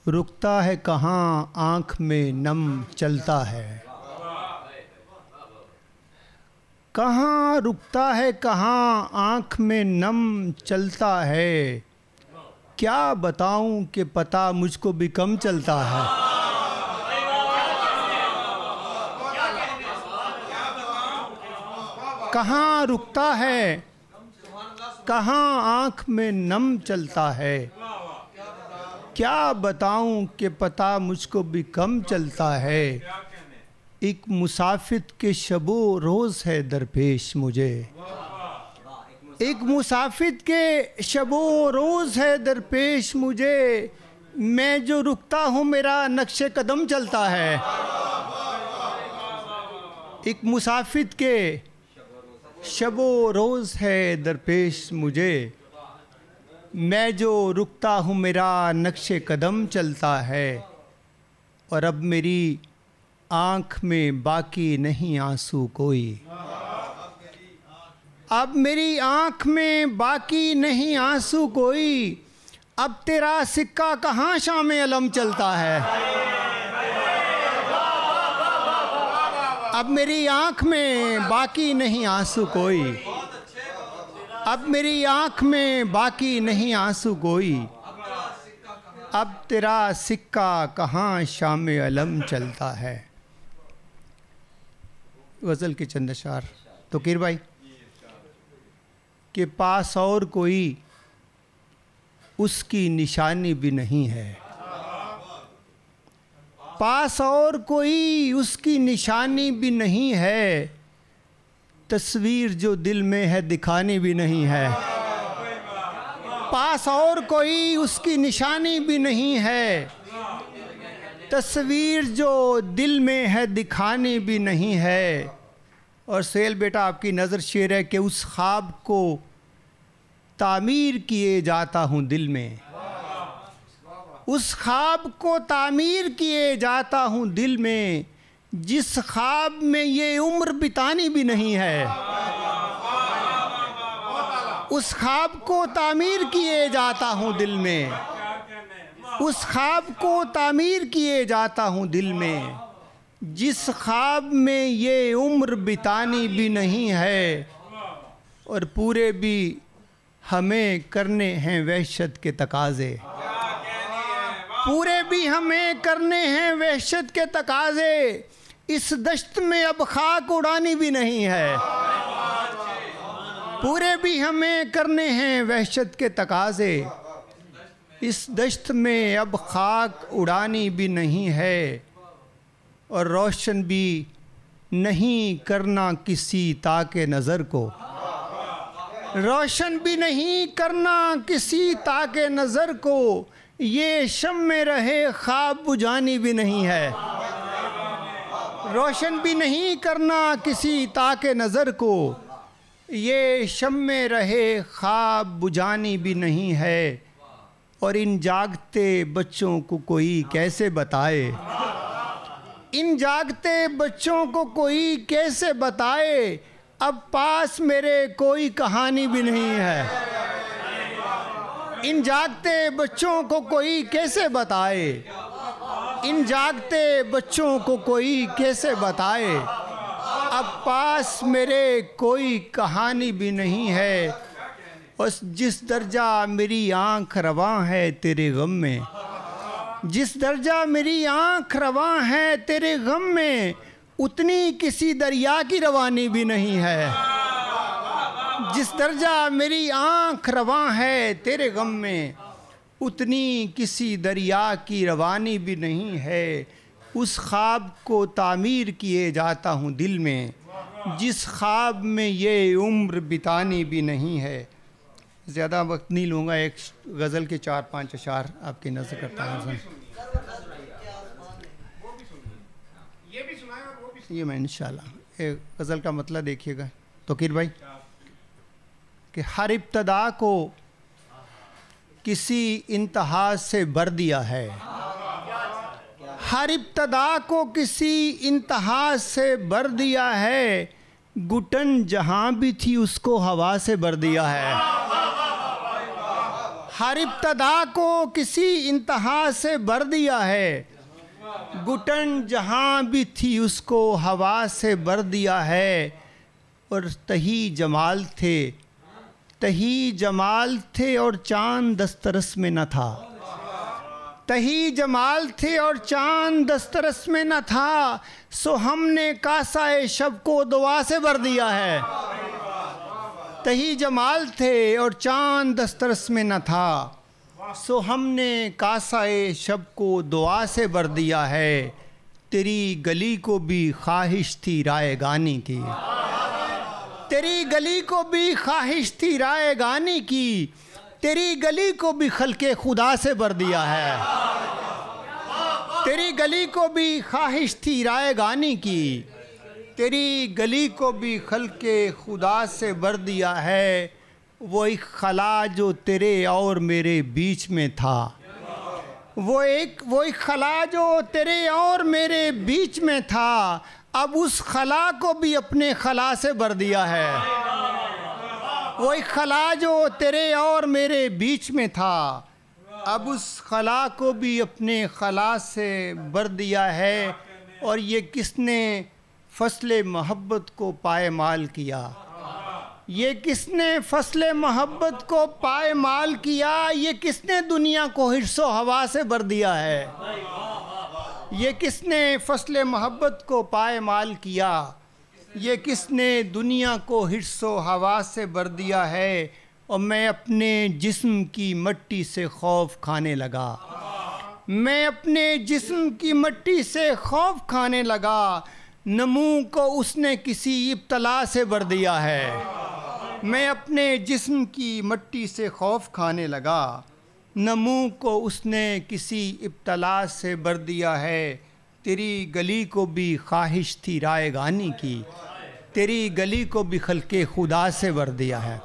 रुकता है कहाँ आँख में नम चलता है। कहाँ रुकता है कहाँ आँख में नम चलता है। क्या बताऊं कि पता मुझको भी कम चलता है। कहाँ रुकता है कहाँ आँख में नम चलता है। क्या बताऊं कि पता मुझको भी कम चलता है। एक मुसाफिर के शबो रोज़ है दरपेश मुझे। एक मुसाफिर के शबो रोज़ है दरपेश मुझे। मैं जो रुकता हूँ मेरा नक्शे कदम चलता है। एक मुसाफिर के शबो रोज़ है दरपेश मुझे। मैं जो रुकता हूँ मेरा नक्शे कदम चलता है। और अब मेरी आँख में बाकी नहीं आंसू कोई। अब मेरी आँख में बाकी नहीं आंसू कोई। अब तेरा सिक्का कहाँ शामे अलम चलता है। अब मेरी आँख में बाकी नहीं आंसू कोई। अब मेरी आँख में बाकी नहीं आंसू कोई। अब तेरा सिक्का कहाँ शामे अलम चलता है। गज़ल के चंद अशार तोकीर भाई के पास और कोई उसकी निशानी भी नहीं है। पास और कोई उसकी निशानी भी नहीं है। तस्वीर जो दिल में है दिखानी भी नहीं है। पास और कोई उसकी निशानी भी नहीं है। तस्वीर जो दिल में है दिखानी भी नहीं है। और सेल बेटा आपकी नज़र शेर है कि उस ख्वाब को तामीर किए जाता हूँ दिल में। उस ख्वाब को तामीर किए जाता हूँ दिल में। जिस ख्वाब में ये उम्र बितानी भी नहीं है। उस ख्वाब को तामीर किए जाता हूँ दिल में। उस ख्वाब को तामीर किए जाता हूँ दिल में। जिस ख्वाब में ये उम्र बितानी भी नहीं है। और पूरे भी हमें करने हैं वहशत के तकाज़े। पूरे भी हमें करने हैं वहशत के तकाज़े। इस दश्त में अब खाक उड़ानी भी नहीं है। पूरे भी हमें करने हैं वहशत के तकाज़े। इस दश्त में अब खाक उड़ानी भी नहीं है। और रोशन भी नहीं करना किसी ताके नज़र को। रोशन भी नहीं करना किसी ताके नज़र को। ये शम में रहे ख्वाब बुझानी भी नहीं है। रोशन भी नहीं करना किसी ताके नज़र को। ये शम में रहे ख्वाब बुझानी भी नहीं है। और इन जागते बच्चों को कोई कैसे बताए। इन जागते बच्चों को कोई कैसे बताए। अब पास मेरे कोई कहानी भी नहीं है। इन जागते बच्चों को कोई कैसे बताए। इन जागते बच्चों को कोई कैसे बताए। अब पास मेरे कोई कहानी भी नहीं है। और जिस दर्जा मेरी आँख रवां है तेरे गम में। जिस दर्जा मेरी आँख रवां है तेरे गम में। उतनी किसी दरिया की रवानी भी नहीं है। जिस दर्जा मेरी आँख रवां है तेरे गम में। उतनी किसी दरिया की रवानी भी नहीं है। उस ख्वाब को तामीर किए जाता हूँ दिल में। जिस ख्वाब में ये उम्र बितानी भी नहीं है। ज़्यादा वक्त नहीं लूँगा। एक गज़ल के 4-5 अशार आपकी नज़र करता हूँ। ये मैं इंशाल्लाह एक गज़ल का मतलब देखिएगा तोकीर भाई कि हर इब्तदा को किसी इंतहा से भर दिया है। हर इब्तदा को किसी इंतहा से भर दिया है। घुटन जहाँ भी थी उसको हवा से भर दिया है। हर इब्तदा को किसी इंतहा से भर दिया है, घुटन जहाँ भी थी उसको हवा से भर दिया है। और तही जमाल थे और चांद दस्तरस में न था, तही जमाल थे और चांद दस्तरस में न था, सो हमने कासाए शब को दुआ से भर दिया है। तही जमाल थे और चांद दस्तरस में न था, सो हमने कासाए शब को दुआ से भर दिया है। तेरी गली को भी ख्वाहिश थी राय गाने की, तेरी गली को भी ख्वाहिश थी राय गाने की, तेरी गली को भी खल्के खुदा से भर दिया है। तेरी गली को भी ख्वाहिश थी राय गाने की, तेरी गली को भी खल्के खुदा से भर दिया है। वो एक खला जो तेरे और मेरे बीच में था, वो एक खला जो तेरे और मेरे बीच में था, अब उस खला को भी अपने खला से भर दिया है। वो एक खला जो तेरे और मेरे बीच में था, अब उस खला को भी अपने खला से भर दिया है। और ये किसने फसले मोहब्बत को पायमाल किया, ये किसने फसले मोहब्बत को पायमाल किया, ये किसने दुनिया को हिर्सो हवा से भर दिया है। ये किसने फसले मोहब्बत को पायमाल किया, ये किसने दुनिया को हिर्सो हवा से भर दिया है। और मैं अपने जिस्म की मट्टी से खौफ खाने लगा, मैं अपने जिस्म की मट्टी से खौफ खाने लगा, नमू को उसने किसी इब्तला से भर दिया है। मैं अपने जिस्म की मट्टी से खौफ खाने लगा, नमू को उसने किसी इब्तला से भर दिया है। तेरी गली को भी ख्वाहिश थी राय गाने की, तेरी गली को भी खल्के खुदा से भर दिया है।